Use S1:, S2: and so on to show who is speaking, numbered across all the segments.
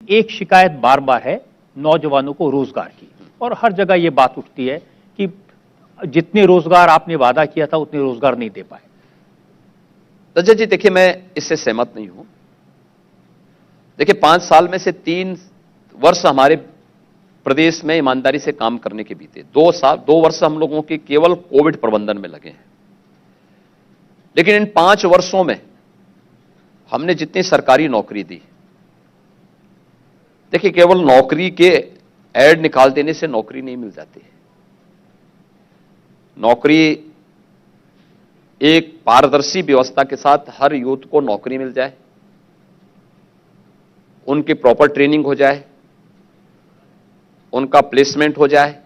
S1: एक शिकायत बार बार है नौजवानों को रोजगार की, और हर जगह ये बात उठती है कि जितने रोजगार आपने वादा किया था उतने रोजगार नहीं दे पाए।
S2: रजत जी, देखिए मैं इससे सहमत नहीं हूं। देखिए 5 साल में से 3 वर्ष हमारे प्रदेश में ईमानदारी से काम करने के बीते, 2 वर्ष हम लोगों के केवल कोविड प्रबंधन में लगे हैं। लेकिन इन 5 वर्षों में हमने जितनी सरकारी नौकरी दी, देखिए केवल नौकरी के ऐड निकाल देने से नौकरी नहीं मिल जाती है। नौकरी एक पारदर्शी व्यवस्था के साथ हर यूथ को नौकरी मिल जाए, उनकी प्रॉपर ट्रेनिंग हो जाए, उनका प्लेसमेंट हो जाए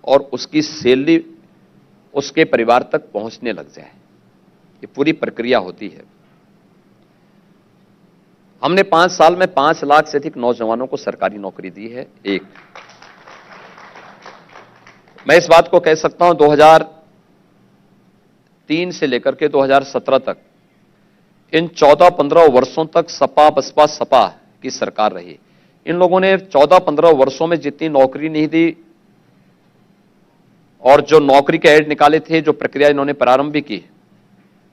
S2: और उसकी सैलरी उसके परिवार तक पहुंचने लग जाए, ये पूरी प्रक्रिया होती है। हमने 5 साल में 5 लाख से अधिक नौजवानों को सरकारी नौकरी दी है। एक मैं इस बात को कह सकता हूं, 2003 से लेकर के 2017 तक, इन 14-15 वर्षों तक सपा बसपा सपा की सरकार रही। इन लोगों ने 14-15 वर्षों में जितनी नौकरी नहीं दी और जो नौकरी के ऐड निकाले थे, जो प्रक्रिया इन्होंने प्रारंभ भी की,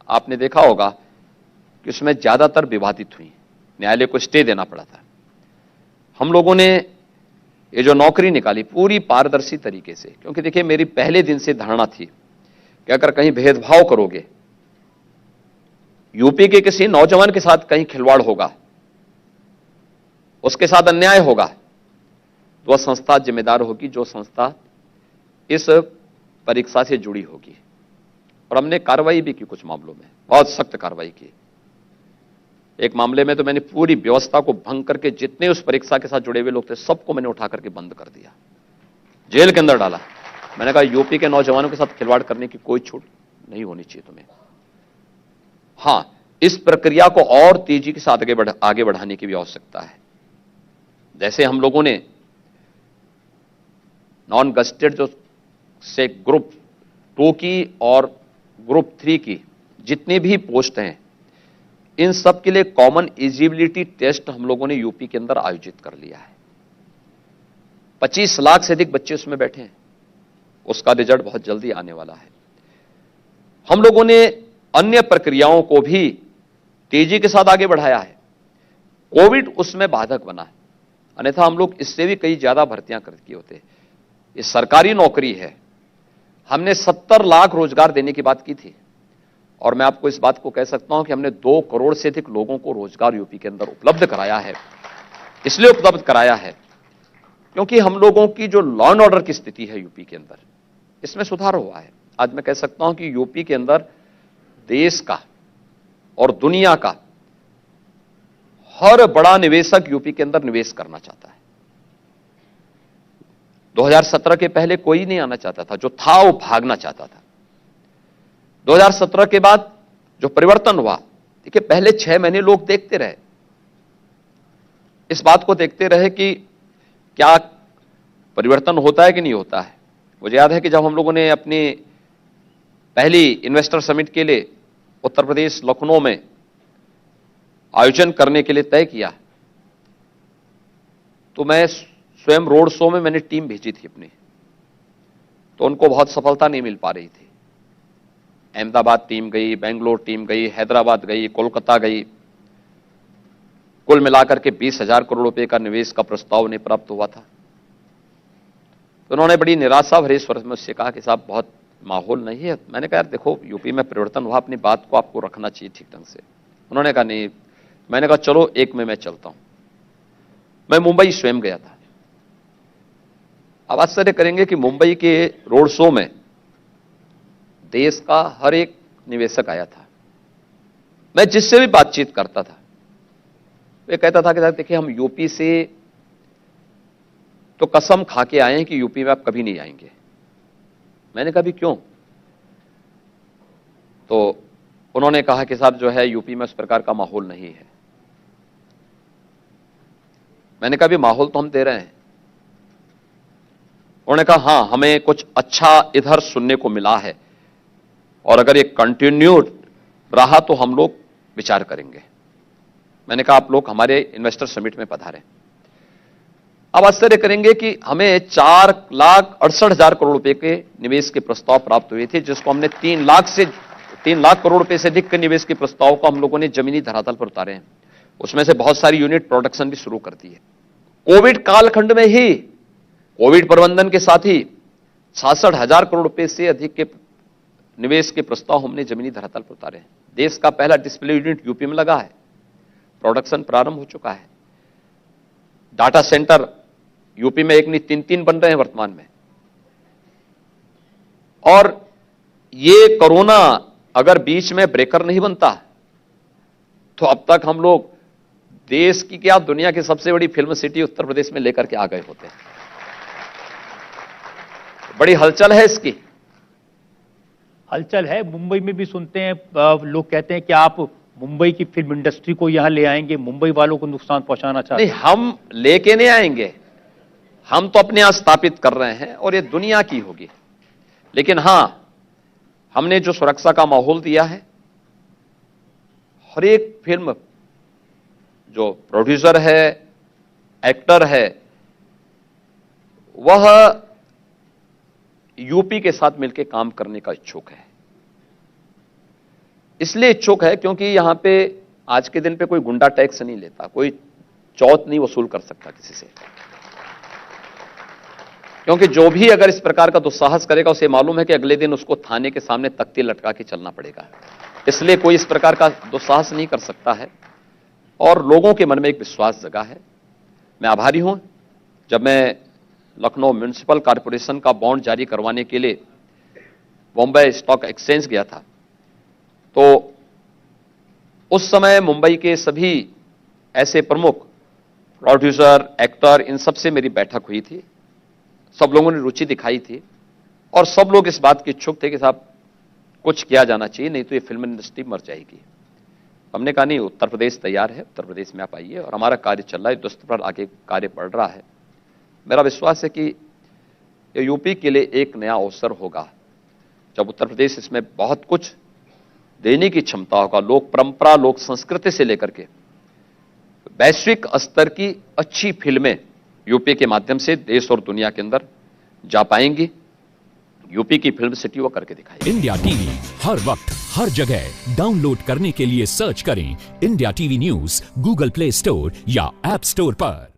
S2: आपने देखा होगा कि उसमें ज्यादातर विवादित हुई, न्यायालय को स्टे देना पड़ा था। हम लोगों ने ये जो नौकरी निकाली पूरी पारदर्शी तरीके से, क्योंकि देखिए मेरी पहले दिन से धारणा थी कि अगर कहीं भेदभाव करोगे, यूपी के किसी नौजवान के साथ कहीं खिलवाड़ होगा, उसके साथ अन्याय होगा, तो वह संस्था जिम्मेदार होगी, जो संस्था इस परीक्षा से जुड़ी होगी। और हमने कार्रवाई भी की, कुछ मामलों में बहुत सख्त कार्रवाई की। एक मामले में तो मैंने पूरी व्यवस्था को भंग करके जितने उस परीक्षा के साथ जुड़े हुए लोग थे सबको मैंने उठा करके बंद कर दिया, जेल के अंदर डाला। मैंने कहा यूपी के नौजवानों के साथ खिलवाड़ करने की कोई छूट नहीं होनी चाहिए तुम्हें। हां, इस प्रक्रिया को और तेजी के साथ आगे बढ़ाने की भी आवश्यकता है। जैसे हम लोगों ने नॉन गजेटेड जो से ग्रुप 2 की और ग्रुप 3 की जितनी भी पोस्ट हैं, इन सब के लिए कॉमन एलिजिबिलिटी टेस्ट हम लोगों ने यूपी के अंदर आयोजित कर लिया है। 25 लाख से अधिक बच्चे उसमें बैठे हैं, उसका रिजल्ट बहुत जल्दी आने वाला है। हम लोगों ने अन्य प्रक्रियाओं को भी तेजी के साथ आगे बढ़ाया है। कोविड उसमें बाधक बना है, अन्यथा हम लोग इससे भी कई ज्यादा भर्तियां कर किए होते। ये सरकारी नौकरी है, हमने 70 लाख रोजगार देने की बात की थी, और मैं आपको इस बात को कह सकता हूं कि हमने 2 करोड़ से अधिक लोगों को रोजगार यूपी के अंदर उपलब्ध कराया है। इसलिए उपलब्ध कराया है क्योंकि हम लोगों की जो लॉ एंड ऑर्डर की स्थिति है यूपी के अंदर, इसमें सुधार हुआ है। आज मैं कह सकता हूं कि यूपी के अंदर देश का और दुनिया का हर बड़ा निवेशक यूपी के अंदर निवेश करना चाहता है। 2017 के पहले कोई नहीं आना चाहता था, जो था वो भागना चाहता था। 2017 के बाद जो परिवर्तन हुआ, देखिए पहले 6 महीने लोग देखते रहे, इस बात को देखते रहे कि क्या परिवर्तन होता है कि नहीं होता है। मुझे याद है कि जब हम लोगों ने अपनी पहली इन्वेस्टर समिट के लिए उत्तर प्रदेश लखनऊ में आयोजन करने के लिए तय किया, तो मैं स्वयं रोड शो में मैंने टीम भेजी थी अपनी, तो उनको बहुत सफलता नहीं मिल पा रही थी। अहमदाबाद टीम गई, बेंगलोर टीम गई, हैदराबाद गई, कोलकाता गई, कुल मिलाकर के 20,000 करोड़ रुपए का निवेश का प्रस्ताव उन्हें प्राप्त हुआ था। तो उन्होंने बड़ी निराशा भरे स्वर में उससे कहा कि साहब बहुत माहौल नहीं है। मैंने कहा यार देखो, यूपी में परिवर्तन हुआ, अपनी बात को आपको रखना चाहिए ठीक ढंग से। उन्होंने कहा नहीं। मैंने कहा चलो 1 में मैं चलता हूं। मैं मुंबई स्वयं गया था। अब आश्चर्य करेंगे कि मुंबई के रोड शो में देश का हर एक निवेशक आया था। मैं जिससे भी बातचीत करता था, वे कहता था कि देखिए हम यूपी से तो कसम खा के आए हैं कि यूपी में आप कभी नहीं आएंगे। मैंने कहा भी क्यों? तो उन्होंने कहा कि साहब जो है यूपी में उस प्रकार का माहौल नहीं है। मैंने कहा भी माहौल तो हम दे रहे हैं। उन्होंने कहा हाँ, हमें कुछ अच्छा इधर सुनने को मिला है, और अगर ये कंटिन्यूड रहा तो हम लोग विचार करेंगे। मैंने कहा आप लोग हमारे इन्वेस्टर समिट में पधारें। आप आश्चर्य करेंगे कि हमें 4,68,000 करोड़ रुपए के निवेश के प्रस्ताव प्राप्त हुए थे, जिसको हमने 3 लाख करोड़ रुपए से अधिक के निवेश के प्रस्ताव को हम लोगों ने जमीनी धरातल पर उतारे हैं। उसमें से बहुत सारी यूनिट प्रोडक्शन भी शुरू कर दी है। कोविड कालखंड में ही कोविड प्रबंधन के साथ ही 66,000 करोड़ रुपए से अधिक के निवेश के प्रस्ताव हमने जमीनी धरातल पर उतारे हैं। देश का पहला डिस्प्ले यूनिट यूपी में लगा है, प्रोडक्शन प्रारंभ हो चुका है। डाटा सेंटर यूपी में एक नहीं 3 बन रहे हैं वर्तमान में। और ये कोरोना अगर बीच में ब्रेकर नहीं बनता तो अब तक हम लोग देश की क्या दुनिया की सबसे बड़ी फिल्म सिटी उत्तर प्रदेश में लेकर के आ गए होते हैं। बड़ी हलचल है इसकी।
S1: हलचल है। मुंबई में भी सुनते हैं, लोग कहते हैं कि आप मुंबई की फिल्म इंडस्ट्री को यहां ले आएंगे, मुंबई वालों को नुकसान पहुंचाना चाहते हैं।
S2: नहीं, हम लेके नहीं आएंगे, हम तो अपने यहां स्थापित कर रहे हैं और ये दुनिया की होगी। लेकिन हां, हमने जो सुरक्षा का माहौल दिया है, हर एक फिल्म जो प्रोड्यूसर है, एक्टर है, वह यूपी के साथ मिलकर काम करने का इच्छुक है। इसलिए इच्छुक है क्योंकि यहां पे आज के दिन पे कोई गुंडा टैक्स नहीं लेता, कोई चौथ नहीं वसूल कर सकता किसी से, क्योंकि जो भी अगर इस प्रकार का दुस्साहस करेगा उसे मालूम है कि अगले दिन उसको थाने के सामने तख्ती लटका के चलना पड़ेगा। इसलिए कोई इस प्रकार का दुस्साहस नहीं कर सकता है और लोगों के मन में एक विश्वास जगा है। मैं आभारी हूं। जब मैं लखनऊ म्युनिसिपल कॉर्पोरेशन का बॉन्ड जारी करवाने के लिए बॉम्बे स्टॉक एक्सचेंज गया था, तो उस समय मुंबई के सभी ऐसे प्रमुख प्रोड्यूसर, एक्टर, इन सब से मेरी बैठक हुई थी। सब लोगों ने रुचि दिखाई थी और सब लोग इस बात के इच्छुक थे कि साहब कुछ किया जाना चाहिए, नहीं तो ये फिल्म इंडस्ट्री मर जाएगी। हमने कहा नहीं, उत्तर प्रदेश तैयार है, उत्तर प्रदेश में आप आइए और हमारा कार्य चल रहा है, युद्ध स्तर पर आगे कार्य बढ़ रहा है। मेरा विश्वास है कि यूपी के लिए एक नया अवसर होगा जब उत्तर प्रदेश इसमें बहुत कुछ देने की क्षमता होगा। लोक परंपरा, लोक संस्कृति से लेकर के वैश्विक स्तर की अच्छी फिल्में यूपी के माध्यम से देश और दुनिया के अंदर जा पाएंगी। यूपी की फिल्म सिटी वो करके दिखाएगी।
S3: इंडिया टीवी हर वक्त हर जगह डाउनलोड करने के लिए सर्च करें India TV news Google play store या ऐप स्टोर पर।